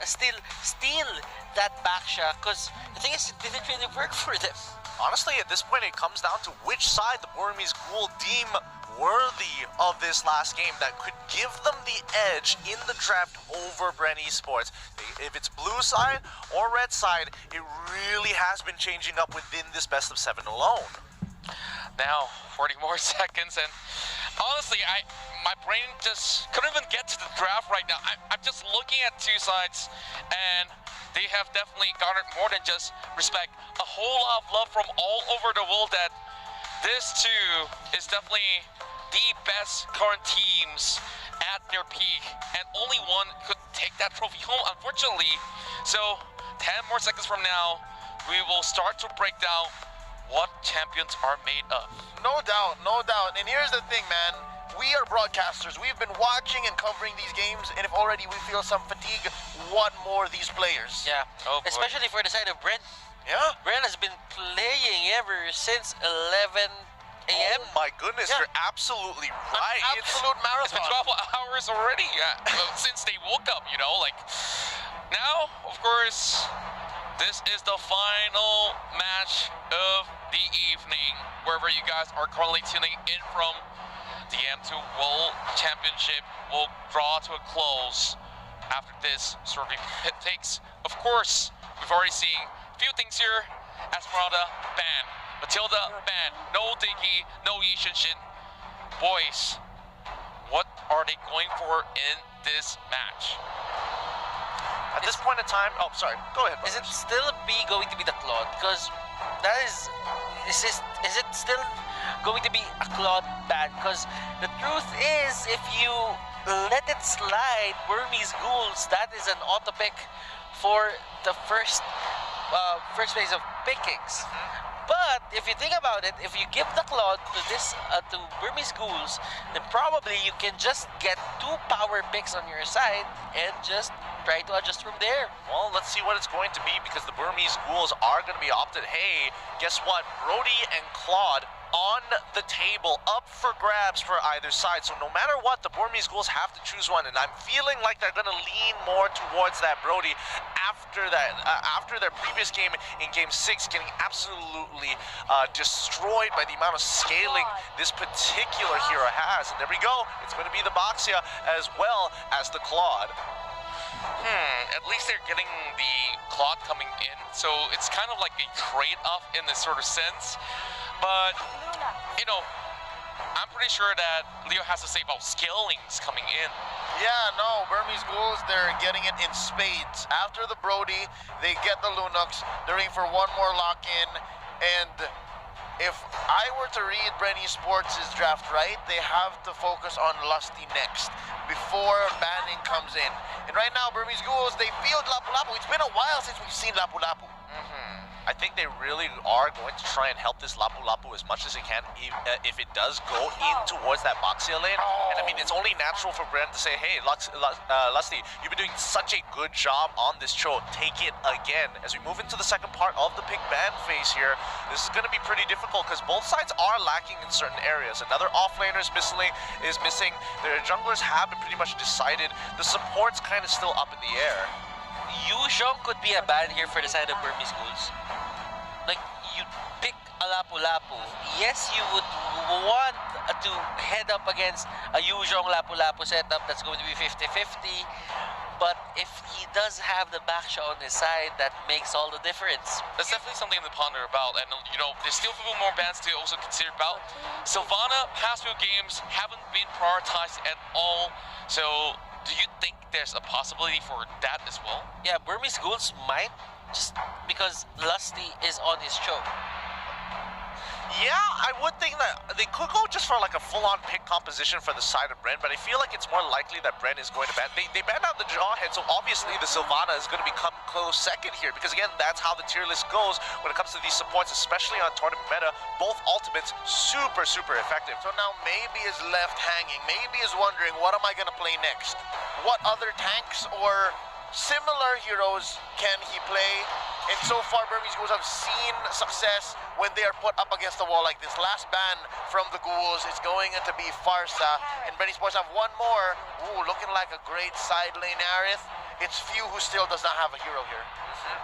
still steal that back shot, because the thing is, it didn't really work for them. Honestly, at this point, it comes down to which side the Burmese Ghoul deem worthy of this last game that could give them the edge in the draft over Bren Esports. If it's blue side or red side, it really has been changing up within this best of 7 alone. Now, 40 more seconds, and honestly, my brain just couldn't even get to the draft right now. I'm just looking at two sides, and they have definitely garnered more than just respect. A whole lot of love from all over the world that this too is definitely the best current teams at their peak, and only one could take that trophy home, unfortunately. So 10 more seconds from now, we will start to break down what champions are made of. No doubt, no doubt. And here's the thing, man. We are broadcasters. We've been watching and covering these games, and if already we feel some fatigue, what more these players? Yeah, Oh, boy. especially for the side of Bren. Yeah? Bren has been playing ever since 11 a.m. Oh my goodness, Yeah. you're absolutely right. An absolute It's been marathon. 12 hours already since they woke up, you know, like. Now, of course, this is the final match of the evening. Wherever you guys are currently tuning in from, the M2 World Championship will draw to a close after this survey pit takes. Of course, we've already seen a few things here. Esmeralda, ban. Matilda, ban. No Diggy, no Yishinshin. Boys, what are they going for in this match? At this point in time, oh, sorry, go ahead. Is it brothers. still going to be the Claude? Because that is it still going to be a Claude ban? Because the truth is, if you let it slide, Burmese Ghouls, that is an auto pick for the first phase of pickings. But if you think about it, if you give the Claude to this to Burmese Ghouls, then probably you can just get 2 power picks on your side and just try to adjust from there. Well, let's see what it's going to be, because the Burmese Ghouls are going to be opted. Hey, guess what? Brody and Claude on the table, up for grabs for either side. So no matter what, the Burmese Ghouls have to choose one, and I'm feeling like they're going to lean more towards that Brody after that, after their previous game in Game 6 getting absolutely destroyed by the amount of scaling this particular hero has. And there we go. It's going to be the Boxia as well as the Claude. At least they're getting the Claude coming in, so it's kind of like a trade-off in this sort of sense. But, you know, I'm pretty sure that Leo has to say about scalings coming in. Yeah, no, Burmese Ghouls, they're getting it in spades. After the Brody, they get the Lunox. They're in for one more lock-in, and if I were to read Bren Esports' draft right, they have to focus on Lusty next before banning comes in. And right now, Burmese Ghouls, they field Lapu Lapu. It's been a while since we've seen Lapu Lapu. I think they really are going to try and help this Lapu Lapu as much as they can, if it does go in towards that Boxia lane. And I mean, it's only natural for Bren to say, hey, Lusty, you've been doing such a good job on this Cho. Take it again. As we move into the second part of the pick ban phase here, this is going to be pretty difficult because both sides are lacking in certain areas. Another offlaner is missing. Their junglers have been pretty much decided. The support's kind of still up in the air. Yuzhong could be a ban here for the side of Burmese Ghouls. Like, you pick a Lapu Lapu. Yes, you would want to head up against a Yuzhong Lapu Lapu setup that's going to be 50-50. But if he does have the backshot on his side, that makes all the difference. That's definitely something to ponder about, and you know, there's still a few more bans to also consider about. Sylvana, past few games haven't been prioritized at all, so do you think there's a possibility for that as well? Yeah, Burmese Ghouls might, just because Lusty is on his choke. Yeah, I would think that they could go just for like a full-on pick composition for the side of Bren, but I feel like it's more likely that Bren is going to ban. They banned out the Jawhead, so obviously the Sylvana is going to become close second here, because again, that's how the tier list goes when it comes to these supports, especially on tournament meta. Both ultimates super effective. So now maybe is left hanging. Maybe is wondering, what am I going to play next? What other tanks or similar heroes can he play? And so far, Burmese Ghouls have seen success when they are put up against the wall like this. Last ban from the Ghouls is going to be Farsa, and Bren Esports have one more. Ooh, looking like a great side lane Aerith. It's Few who still does not have a hero here.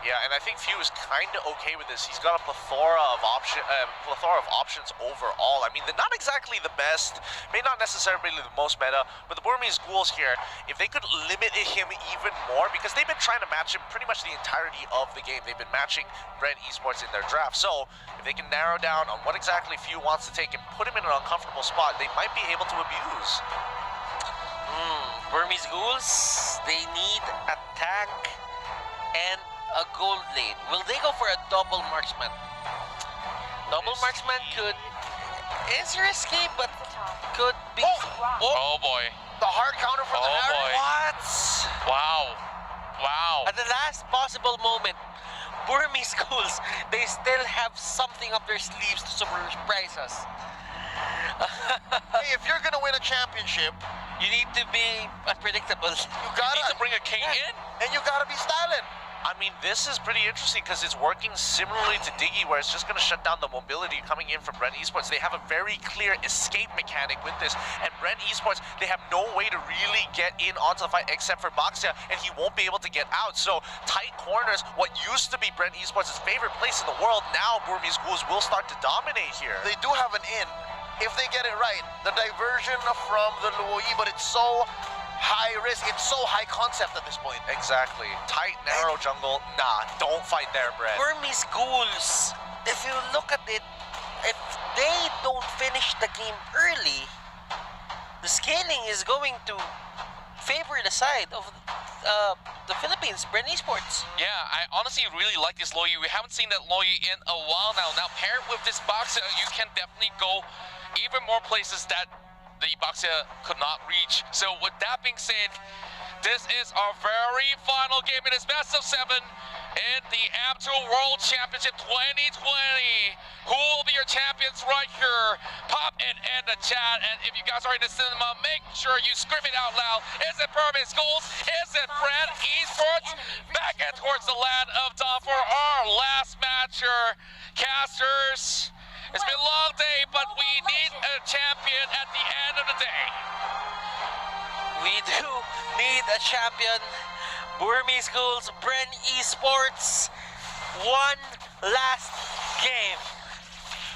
Yeah, and I think Few is kind of okay with this. He's got a plethora of options overall. I mean, they're not exactly the best, may not necessarily the most meta, but the Burmese Ghouls here, if they could limit him even more, because they've been trying to match him pretty much the entirety of the game. They've been matching Bren Esports in their draft. So if they can narrow down on what exactly Few wants to take and put him in an uncomfortable spot, they might be able to abuse. Burmese Ghouls, they need attack and a gold lane. Will they go for a double marksman? Double marksman is risky, but could be. Oh boy. The hard counter from the Oh boy. What? Wow. Wow. At the last possible moment, Burmese Ghouls, they still have something up their sleeves to surprise us. Hey, if you're gonna win a championship, You need to be unpredictable. you gotta Need to bring a king in? and you gotta be styling. I mean, this is pretty interesting because it's working similarly to Diggy, where it's just going to shut down the mobility coming in from Bren Esports. They have a very clear escape mechanic with this, and Bren Esports, they have no way to really get in onto the fight except for Baxia, and he won't be able to get out. So tight corners, what used to be Bren Esports' favorite place in the world, now Burmese Ghouls will start to dominate here. They do have an in, if they get it right. The diversion from the Luoyi, but it's so high risk, it's so high concept at this point. Exactly. Tight, narrow jungle. Nah, don't fight there, Bren. Burmese Ghouls, if you look at it, if they don't finish the game early, the scaling is going to favor the side of the Philippines, Bren Esports. Yeah, I honestly really like this Loyi. We haven't seen that Loyi in a while now. Now, paired with this Baxia, you can definitely go even more places that the Baxia could not reach. So with that being said, this is our very final game in this best of 7 in the Amateur World Championship 2020. Who will be your champions right here? Pop it in the chat, and if you guys are in the cinema, make sure you scream it out loud. Is it Burmese Ghouls? Is it Bren Esports? Back in towards the land of dawn for our last matcher. Casters, it's been a long day, but we need a champion at the end of the day. We do need a champion. Burmese Ghouls, Bren Esports. One last game.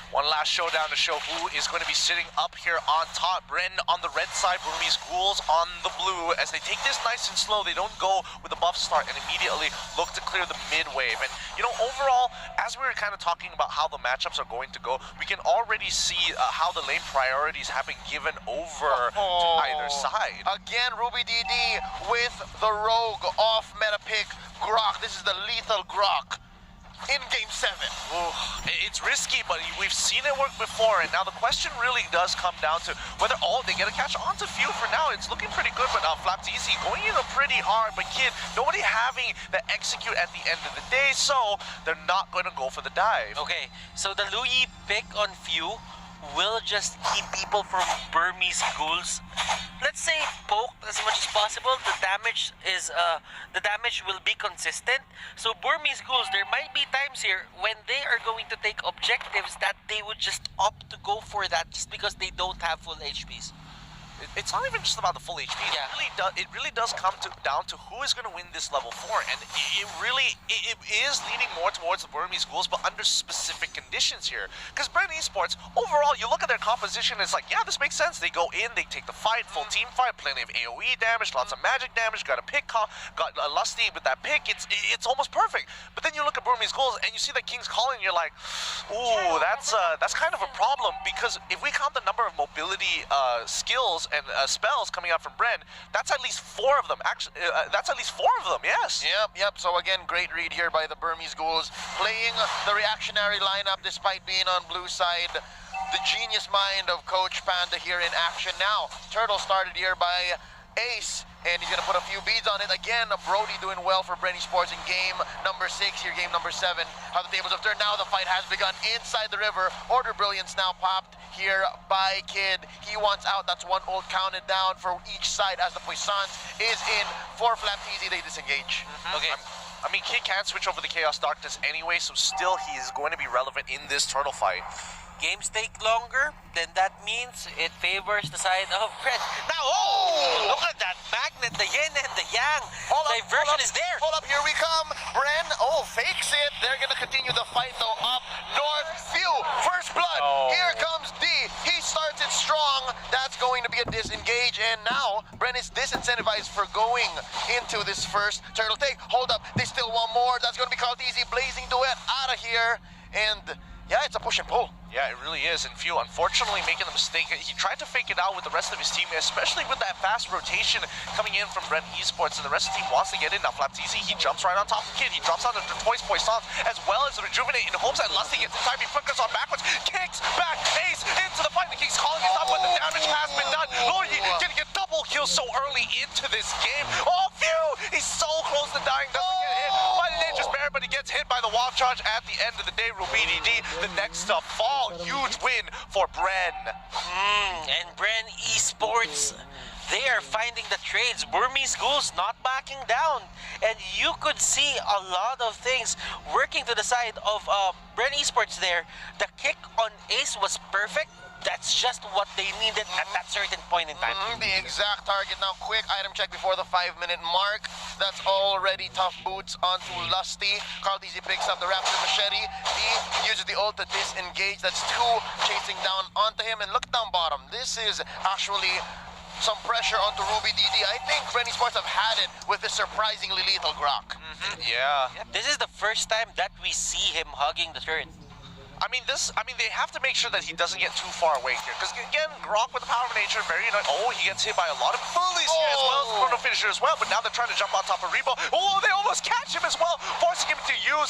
One last showdown to show who is going to be sitting up here on top. Bren on the red side, Burmese Ghouls on the blue. As they take this nice and slow, they don't go with a buff start and immediately look to clear the mid wave. And, you know, overall, as we were kind of talking about how the matchups are going to go, we can already see how the lane priorities have been given over to either side. Again, Ruby DD with the rogue off meta pick, Grok. This is the lethal Grok in Game 7. Ooh, it's risky, but we've seen it work before, and now the question really does come down to whether they get a catch onto Few. For now, it's looking pretty good, but Flapteezy going in pretty hard, but Kid, nobody having the execute at the end of the day, so they're not going to go for the dive. Okay, so the Luyi pick on Few will just keep people from Burmese Ghouls, let's say, poked as much as possible. The damage will be consistent. So Burmese Ghouls, there might be times here when they are going to take objectives that they would just opt to go for that just because they don't have full HPs. It's not even just about the full HP. Yeah. It really does come down to who is going to win this level 4, and it is leaning more towards the Burmese Ghouls, but under specific conditions here. Because Bren Esports, overall, you look at their composition, it's like, yeah, this makes sense. They go in, they take the fight, full team fight, plenty of AoE damage, lots of magic damage, got a pick, got a Lusty with that pick. It's almost perfect. But then you look at Burmese Ghouls, and you see that King's Calling, you're like, ooh, that's kind of a problem, because if we count the number of mobility skills and spells coming out from Bren, that's at least 4 of them. Actually, that's at least 4 of them, yes. Yep. So again, great read here by the Burmese Ghouls, playing the reactionary lineup despite being on blue side. The genius mind of Coach Panda here in action now. Turtle started here by Ace, and he's gonna put a few beads on it. Again, Brody doing well for Bren Esports in game number 6, here game number 7. How the tables have turned now, the fight has begun inside the river. Order Brilliance now popped here by Kid. He wants out, that's 1 ult counted down for each side as the Puissance is in for Flapteezy, they disengage. Okay. I mean, Kid can't switch over the Chaos Darkness anyway, so still he is going to be relevant in this turtle fight. games take longer, then that means it favors the side of Bren. Now, look at that magnet, the yin and the yang. Diversion is there. Hold up, here we come. Bren, fakes it. They're gonna continue the fight though up north. Phew, first blood. Here comes D. He starts it strong. That's going to be a disengage, and now Bren is disincentivized for going into this first turtle take. Hold up, they still want more. That's gonna be called easy. Blazing duet out of here, and yeah, it's a push and pull. Yeah, it really is. And Few, unfortunately, making the mistake. He tried to fake it out with the rest of his team, especially with that fast rotation coming in from Bren Esports, and the rest of the team wants to get in. Now, Flapteezy, he jumps right on top of Kid. He drops out of the Twice Poissons, as well as the Rejuvenate, in hopes that Lusty gets in time. He flickers on backwards, kicks back, Ace into the fight. The King's calling his up, but the damage has been done. Lordy getting a double kill so early into this game. Few! He's so close to dying, doesn't get hit by the Nature's Bear, but he gets hit by the Wild Charge at the end of the day. Rubini D, the next to fall. Huge win for Bren. And Bren Esports, they are finding the trades. Burmese Ghouls not backing down. And you could see a lot of things working to the side of Bren Esports there. The kick on Ace was perfect. That's just what they needed at that certain point in time. The exact target now. Quick item check before the 5-minute mark. That's already tough boots onto Lusty. Carlteasy picks up the Raptor Machete. He uses the ult to disengage. That's two chasing down onto him. And look down bottom. This is actually some pressure onto Ruby DD. I think Bren Esports have had it with this surprisingly lethal Grok. Yeah. This is the first time that we see him hugging the turret. I mean, they have to make sure that he doesn't get too far away here. Because, again, Grok with the power of nature, very annoying. He gets hit by a lot of bullies here, as well as the Chrono Finisher as well. But now they're trying to jump on top of Rebo. They almost catch him as well, forcing him to use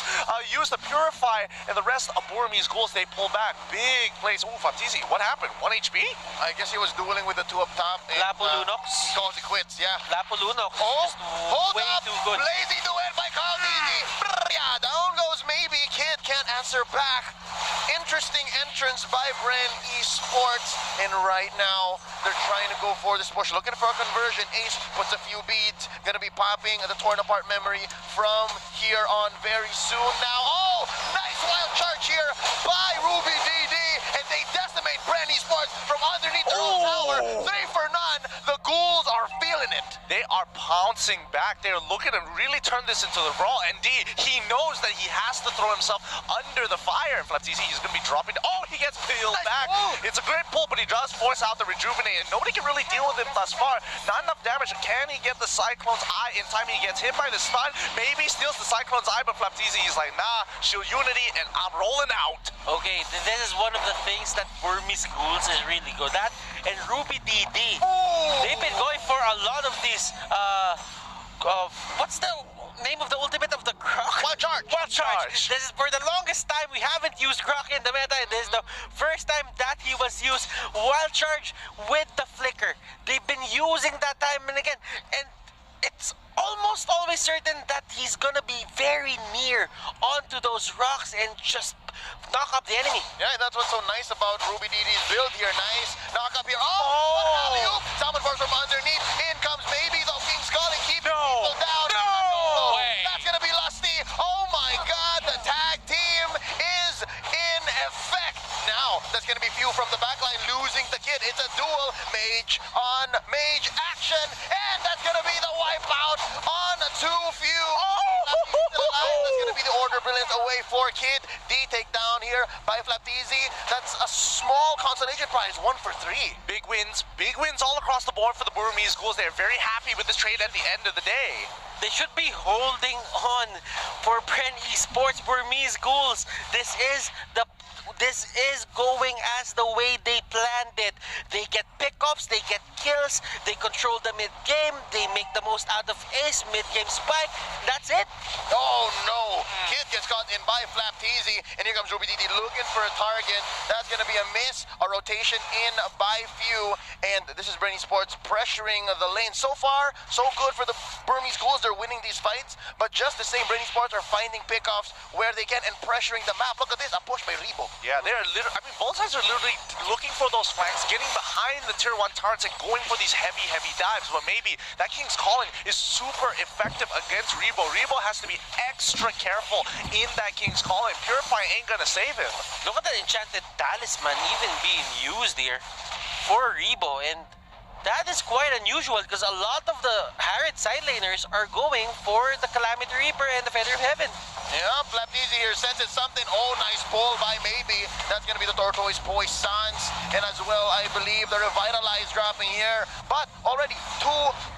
the Purify. And the rest of Burmese Ghouls, they pull back. Big plays. Flapteezy, what happened? 1 HP? I guess he was dueling with the two up top. Lapo Lunox. He calls it quits, yeah. Lapo Lunox. Hold way up! too good. Blazing duet by Carlteasy. Yeah, down goes maybe. Kid can't answer back. Interesting entrance by Bren Esports, and right now they're trying to go for this push, looking for a conversion. Ace puts a few beads, gonna be popping the torn apart memory from here on very soon. Now, nice wild charge here by Ruby DD, and they decimate Bren Esports from underneath their own tower. 3 for none. The Ghouls are feeling it. They are pouncing back. They're looking to really turn this into the brawl. And D, he knows that he has to throw himself under the fire. And Flapteezy, he's going to be dropping. He gets peeled back. It's a great pull, but he does force out the Rejuvenate. And nobody can really deal with him thus far. Not enough damage. Can he get the Cyclone's Eye in time? He gets hit by the stun. Maybe steals the Cyclone's Eye, but Flapteezy, he's like, nah, shield unity, and I'm rolling out. Okay, this is one of the things that Burmese Ghouls is really good at. And Ruby DD, they've been going for a lot of these, what's the name of the ultimate of the Grok? Wild Charge. Wild Charge. This is for the longest time we haven't used Grok in the meta, and this is the first time that he was used. Wild Charge with the flicker. They've been using that time and again, and it's almost always certain that he's gonna be very near onto those rocks and just knock up the enemy. Yeah, that's what's so nice about Ruby DD's build here. Nice knock up here. Alley-oop. Salmon Force from underneath. In comes maybe the King Skull and keep people down. That's gonna be Lusty. Oh my God, the tag team is in effect. Now, that's gonna be Few from the backline losing the kid. It's a duel, mage on mage action, and that's gonna be the wipeout on 2 Few. That's gonna be the Order Brilliance away for Kid. D take down here by Flapteezy. That's a small consolation prize, 1 for 3. Big wins all across the board for the Burmese Ghouls. They're very happy with this trade at the end of the day. They should be holding on for Bren Esports. Burmese Ghouls. This is going as the way they planned it. They get pickups, they get kills, they control the mid-game, they make the most out of Ace, mid-game spike. That's it. Oh no! Kid gets caught in by Flapteezy, and here comes Ruby DD looking for a target. That's gonna be a miss, a rotation in by Few, and this is Bren Esports pressuring the lane. So far, so good for the Burmese Ghouls. They're winning these fights, but just the same, Bren Esports are finding pickoffs where they can and pressuring the map. Look at this, a push by Rebo. Yeah, they're literally, I mean, both sides are literally looking for those flanks, getting behind the tier 1 turrets and going for these heavy dives, but maybe that King's Calling is super effective against Rebo. Rebo has to be extra careful in that King's Calling. Purify ain't gonna save him. Look at the Enchanted Talisman even being used here for Rebo, and that is quite unusual because a lot of the Harriet side laners are going for the Calamity Reaper and the Feather of Heaven. Yeah, Flapneezy here senses something. Oh, nice pull by Maybe. That's going to be the Tortoise Poisons. And as well, I believe the Revitalize dropping here. But already 2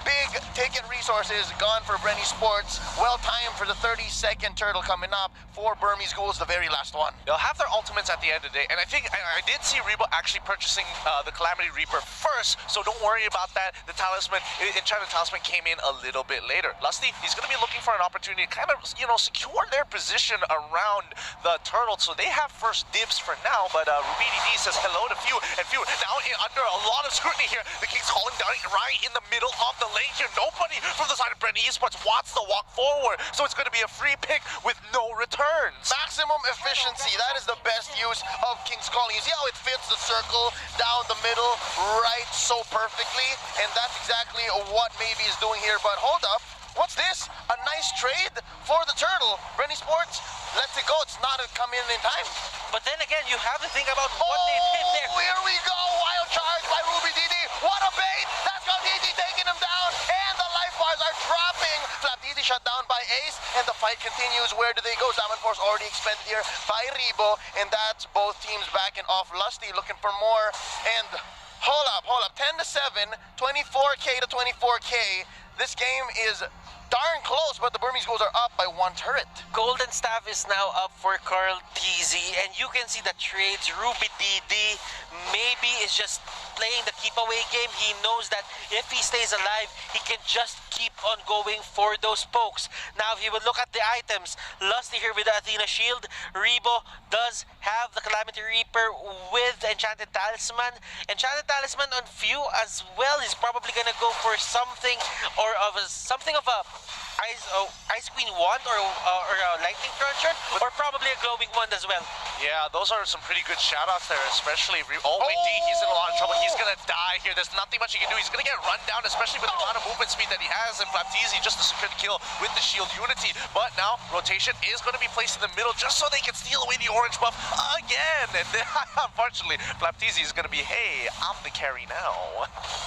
big ticket resources gone for Bren Esports. Well timed for the 30-second turtle coming up for Burmese Ghouls, the very last one. They'll have their ultimates at the end of the day. And I think I did see Rebo actually purchasing the Calamity Reaper first. So don't worry about that. The Talisman, Enchanted Talisman came in a little bit later. Lusty, he's going to be looking for an opportunity to kind of, you know, secure their position around the turtle, so they have first dibs for now. But Rubini D says hello to Few, and Few now under a lot of scrutiny here. The King's Calling down right in the middle of the lane here. Nobody from the side of Bren Esports wants to walk forward, so it's going to be a free pick with no returns. Maximum efficiency, that is the best use of King's Calling. You see how it fits the circle down the middle right so perfectly, and that's exactly what Maybe is doing here. But hold up, what's this? A nice trade for the turtle. Bren Esports lets it go. It's not coming in time. But then again, you have to think about what they did there. Here we go. Wild charge by Ruby Didi. What a bait. That's Didi taking him down. And the life bars are dropping. Flapneezy shut down by Ace. And the fight continues. Where do they go? Diamond Force already expended here by Rebo. And that's both teams backing off. Lusty looking for more. And hold up. 10-7, 24K to 24K. This game is darn close, but the Burmese Ghouls are up by 1 turret. Golden Staff is now up for Carl TZ, and you can see the trades. Ruby DD maybe is just playing the keep away game. He knows that if he stays alive, he can just keep on going for those pokes. Now, if you would look at the items, Lusty here with the Athena Shield. Rebo does have the Calamity Reaper with the Enchanted Talisman. Enchanted Talisman on Few as well. He's probably gonna go for something or something of a Ice Queen wand or a Lightning Cruncher, or probably a glowing wand as well. Yeah, those are some pretty good shoutouts there, especially oh, wait, D, he's in a lot of trouble. He's gonna die here. There's nothing much he can do. He's gonna get run down, especially with the amount of movement speed that he has, and Flapneezy just to secure the kill with the shield unity. But now rotation is gonna be placed in the middle just so they can steal away the orange buff again. And then, unfortunately, Flapneezy is gonna be, hey, I'm the carry now.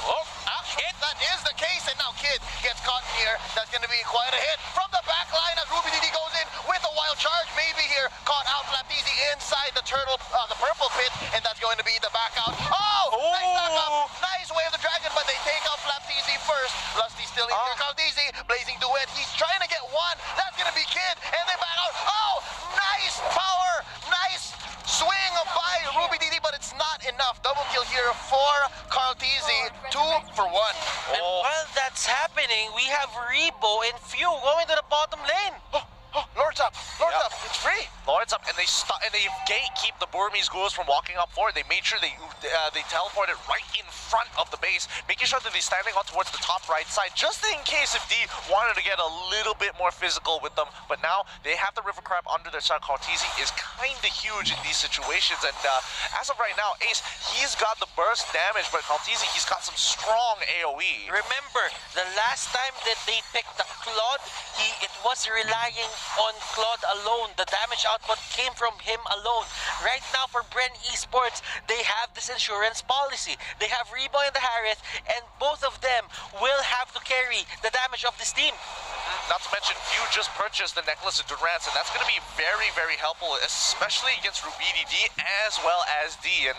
Oh, Kid, that is the case, and now Kid gets caught in here. That's gonna be quite a hit from the back line as Ruby Didi goes in with a wild charge. Maybe here caught out Flapneezy inside the turtle, the purple pit, and that's going to be the back out. Oh, nice knock up, nice way of the dragon, but they take out Flapneezy first. Lusty still in here. Caldeezy, blazing duet. He's trying to get one. That's gonna be Kid, and they back out. Oh, nice power, nice swing by Ruby Didi, but it's not enough. Double kill here for Carl TZ. 2 for 1. And while that's happening, we have Rebo and Few going to the bottom lane. Lord's up. Lord's up. It's free. Lord's up, and they gatekeep the Burmese Ghouls from walking up forward. They made sure they teleported right in front of the base, making sure that they're standing on towards the top right side, just in case if D wanted to get a little bit more physical with them. But now they have the River Crab under their side. Cartesi is kind of huge in these situations, and as of right now, Ace, he's got the burst damage, but Cartesi, he's got some strong AoE. Remember, the last time that they picked the Claude, it was relying on Claude alone. The damage output came from him alone. Right now for Bren Esports, they have this insurance policy. They have Rebo and the Harith, and both of them will have to carry the damage of this team. Not to mention, Few just purchased the Necklace of Durance, and that's going to be very, very helpful, especially against Rubini D as well as D. And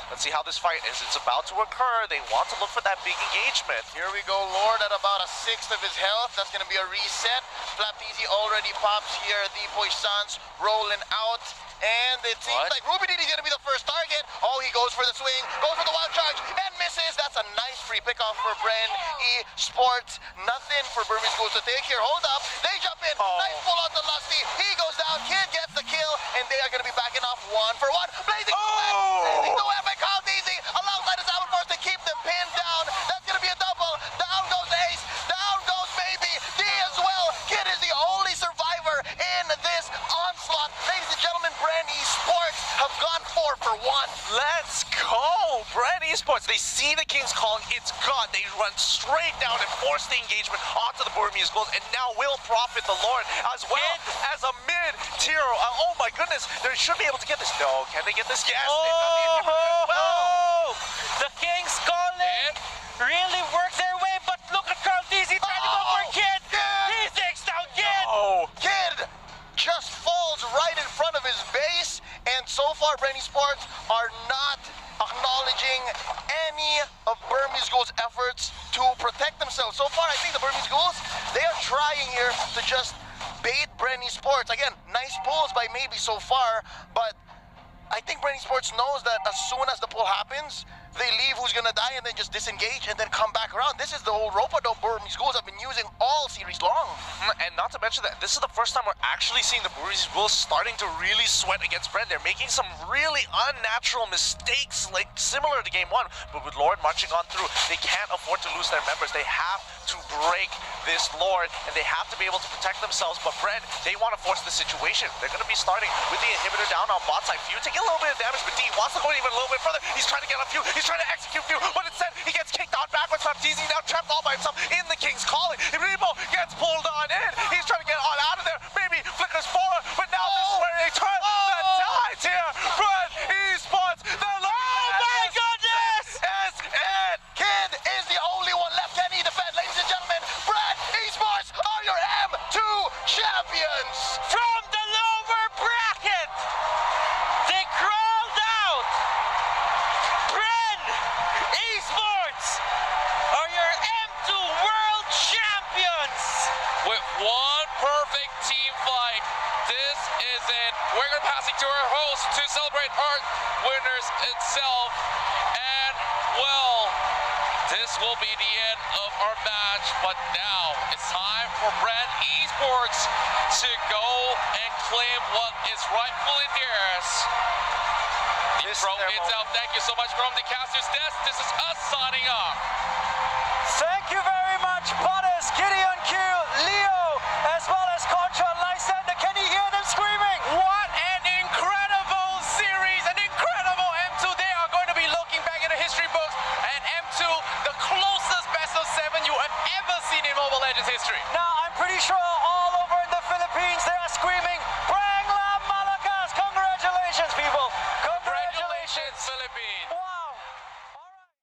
let's see how this fight is. It's about to occur. They want to look for that big engagement. Here we go, Lord at about a 1/6 of his health. That's going to be a reset. Flapneezy already pops here. The Poissons rolling out. And it seems like Ruby Didi is going to be the first target. Oh, he goes for the swing, goes for the wild charge, and misses. That's a nice free pickoff for Bren Esports. Nothing for Burmese Ghouls to take here. Hold up. They jump in. Nice pull out to Lusty. He goes down. Kid gets the kill, and they are going to be backing off 1 for 1. Blazing Blazing duet by Carl Deasy alongside his Diamond Force to keep them pinned down. That's going to be a double. Down goes Ace. Down goes Maybe. D as well. Kid is the only survivor in this onslaught. Ladies and gentlemen, Bren Esports have gone Esports, they see the Kings calling, it's gone. They run straight down and force the engagement onto the Burmese Ghouls, and now will profit the Lord as well as a mid-tier. Oh my goodness, they should be able to get this. No, can they get this? Yes, they got the inhibitor as well. The Kings calling really worked their way, but look at Carl DC trying to go for Kid. He takes down Kid. Oh, Kid just falls right in front of his base, and so far Bren Esports are not acknowledging any of Burmese Ghouls' efforts to protect themselves. So far, I think the Burmese Ghouls, they are trying here to just bait Bren Esports. Again, nice pulls by maybe so far, but I think Bren Esports knows that as soon as the pull happens, they leave who's gonna die and then just disengage and then come back around. This is the whole rope-a-dope Burmese Ghouls have been using all series long. and not to mention that this is the first time we're actually seeing the Burmese Ghouls starting to really sweat against Bren. They're making some really unnatural mistakes, like similar to Game 1, but with Lord marching on through, they can't afford to lose their members. They have to break this Lord, and they have to be able to protect themselves, but Bren, they want to force the situation. They're going to be starting with the inhibitor down on bot side. Few taking a little bit of damage, but D wants to go even a little bit further. He's trying to get a few, he's trying to execute few, but instead he gets kicked out backwards. Teasing down, trapped all by himself in the King's Calling. If Rebo gets pulled on in, he's trying to get on out of there. Maybe flickers forward, but now this is where they turn the tides here. Bren Esports, the Oh my goodness! is it. Kid is the only one left. Can he defend? Ladies and gentlemen, Bren Esports are your M2 champions. From the lower bracket, they crawled out. Bren Esports are your M2 world champions. With one perfect team fight, this is it. We're going to pass it to our host to celebrate our winners itself. And, well, this will be the end of our match, but now it's time for Bren Esports to go and claim what is rightfully theirs. The This pro their hits out. Thank you so much from the caster's desk. This is us signing off. Thank you very much, Potters, Gideon Q, Leo, as well as Contra and Lysander. Can you hear them screaming? What an incredible series, an incredible M2. They are going to be looking back in the history books, and M2, the closest best of 7 you have ever seen in Mobile Legends history. Now, I'm pretty sure